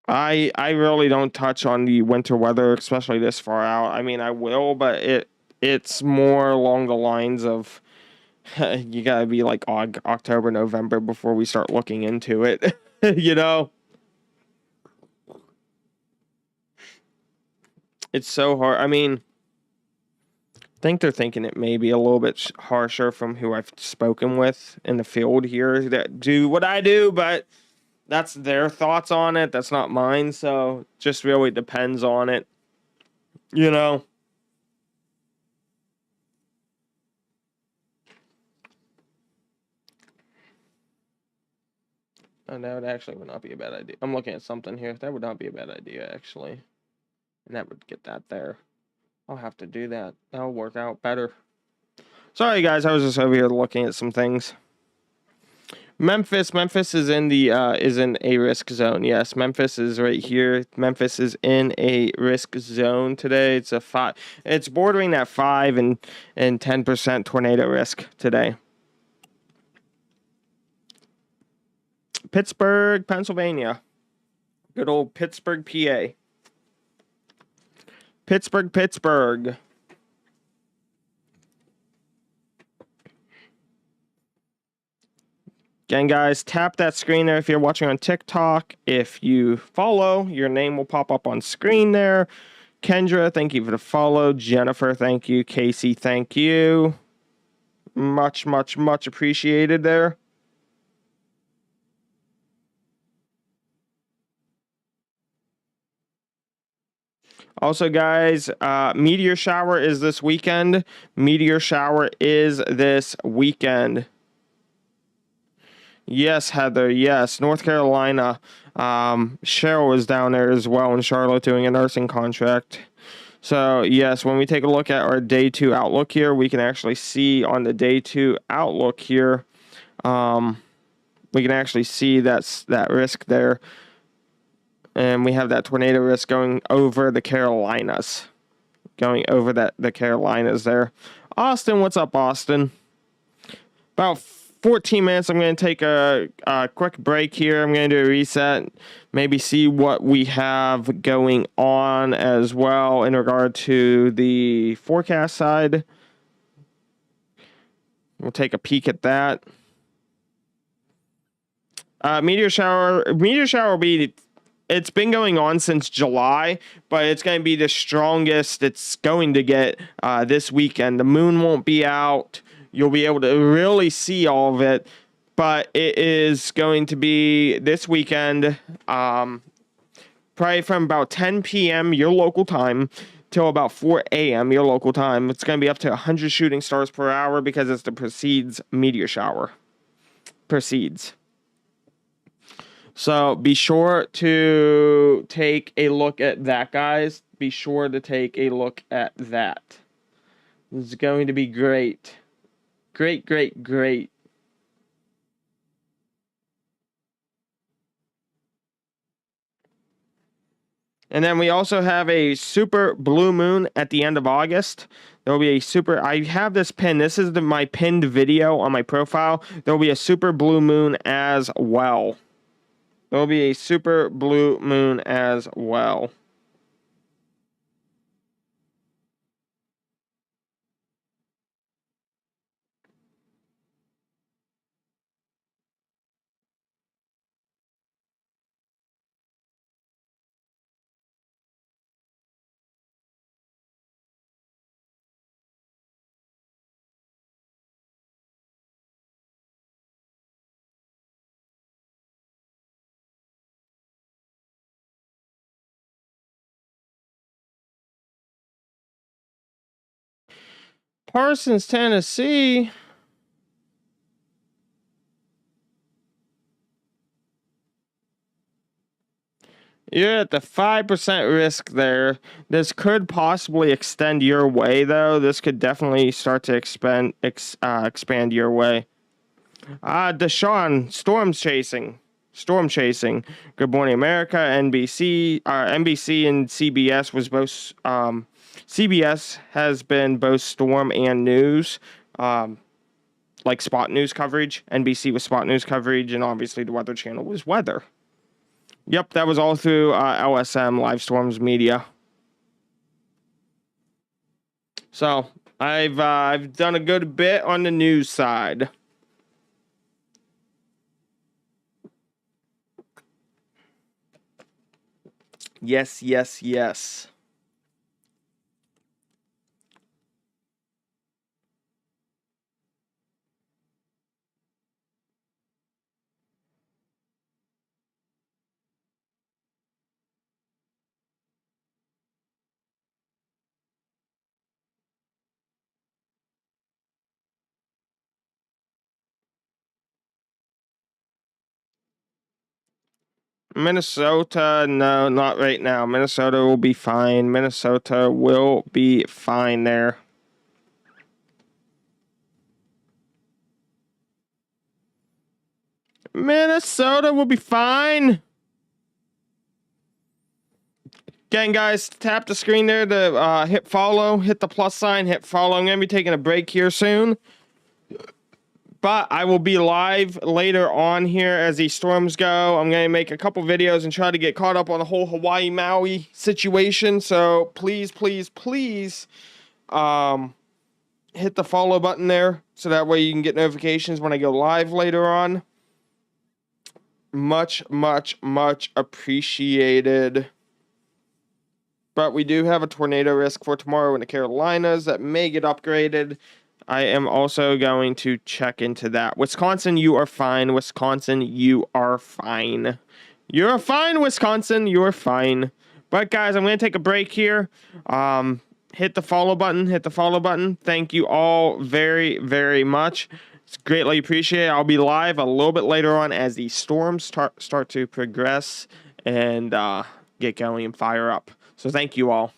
I really don't touch on the winter weather, especially this far out. I mean, I will, but it's more along the lines of you gotta be like October, November before we start looking into it. You know, it's so hard. I mean, I think they're thinking it may be a little bit harsher from who I've spoken with in the field here that do what I do, but that's their thoughts on it. That's not mine. So just really depends on it, you know. And that would actually would not be a bad idea. I'm looking at something here. That would not be a bad idea, actually. And that would get that there. I'll have to do that. That'll work out better. Sorry, guys. I was just over here looking at some things. Memphis is in the is in a risk zone. Yes, Memphis is right here. Memphis is in a risk zone today. It's a 5. It's bordering that 5 and 10% tornado risk today. Pittsburgh, Pennsylvania. Good old Pittsburgh, PA. Pittsburgh. Again, guys, tap that screen there if you're watching on TikTok. If you follow, your name will pop up on screen there. Kendra, thank you for the follow. Jennifer, thank you. Casey, thank you. Much appreciated there. Also, guys, meteor shower is this weekend. Yes, Heather. Yes, North Carolina. Cheryl is down there as well in Charlotte doing a nursing contract. So, yes, when we take a look at our day 2 outlook here, we can actually see on the day 2 outlook here, we can actually see that risk there. And we have that tornado risk going over the Carolinas. Going over the Carolinas there. Austin, what's up, Austin? About 14 minutes. I'm going to take a quick break here. I'm going to do a reset. Maybe see what we have going on as well in regard to the forecast side. We'll take a peek at that. Meteor shower will be... It's been going on since July, but it's going to be the strongest it's going to get this weekend. The moon won't be out. You'll be able to really see all of it, but it is going to be this weekend, probably from about 10 p.m. your local time till about 4 a.m. your local time. It's going to be up to 100 shooting stars per hour because it's the Perseid's meteor shower. Perseid's. So be sure to take a look at that, guys. Be sure to take a look at that. This is going to be great. Great. And then we also have a super blue moon at the end of August. There will be a super... I have this pin. This is my pinned video on my profile. There will be a super blue moon as well. There will be a super blue moon as well. Parsons, Tennessee. You're at the 5% risk there. This could possibly extend your way, though. This could definitely start to expand your way. Deshaun, storm chasing. Good Morning America, NBC and CBS was both. CBS has been both storm and news, like spot news coverage. NBC was spot news coverage, and obviously the Weather Channel was weather. Yep, that was all through LSM, Live Storms Media. So, I've done a good bit on the news side. Yes, yes, yes. Minnesota, no, not right now. Minnesota will be fine. Minnesota will be fine there. Minnesota will be fine. Again, guys, tap the screen there to hit follow, hit the plus sign, hit follow. I'm going to be taking a break here soon. But I will be live later on here as these storms go. I'm going to make a couple videos and try to get caught up on the whole Hawaii Maui situation. So please, please, please hit the follow button there so that way you can get notifications when I go live later on. Much, much, much appreciated. But we do have a tornado risk for tomorrow in the Carolinas that may get upgraded. I am also going to check into that. Wisconsin, you are fine. Wisconsin, you are fine. You're fine, Wisconsin. You're fine. But, guys, I'm going to take a break here. Hit the follow button. Hit the follow button. Thank you all very, very much. It's greatly appreciated. I'll be live a little bit later on as the storms start to progress and get going and fire up. So thank you all.